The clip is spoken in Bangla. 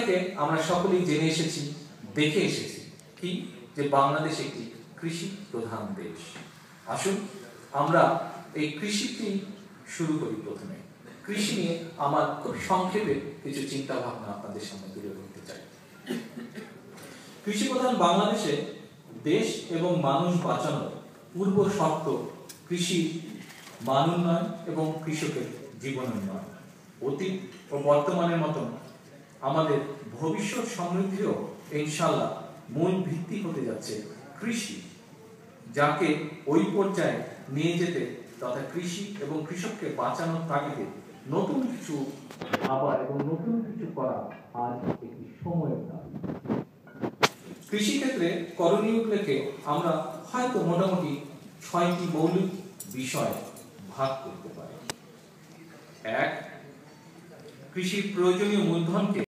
থেকে আমরা সকলেই জেনে এসেছি, দেখে এসেছি কি যে বাংলাদেশ একটি কৃষি প্রধান দেশ। আসুন আমরা এই কৃষিটি শুরু করি। প্রথমে কৃষি নিয়ে আমার খুব সংক্ষেপে কিছু চিন্তা ভাবনা আপনাদের সামনে তুলে ধরতে চাই। কৃষি প্রধান বাংলাদেশে দেশ এবং মানুষ বাঁচানোর পূর্ব শর্ত কৃষির মান উন্নয়ন এবং কৃষকের জীবন উন্নয়ন। অতীত ও বর্তমানের মতন আমাদের ভবিষ্যৎ সমৃদ্ধিও ইনশাআল্লাহ মূল ভিত্তি হতে যাচ্ছে কৃষি, যাকে ওই পর্যায়ে নিয়ে যেতে তথা কৃষি এবং কৃষককে বাঁচানোর তাগিদে নতুন কিছু ভাবা এবং নতুন কিছু করা আজ একটি সময়ের দাবি। কৃষিক্ষেত্রে করণীয় উল্লেখে আমরা হয়তো মোটামুটি 6টি মৌলিক বিষয় ভাগ করতে পারি। 1, কৃষির প্রয়োজনীয় মূলধনকে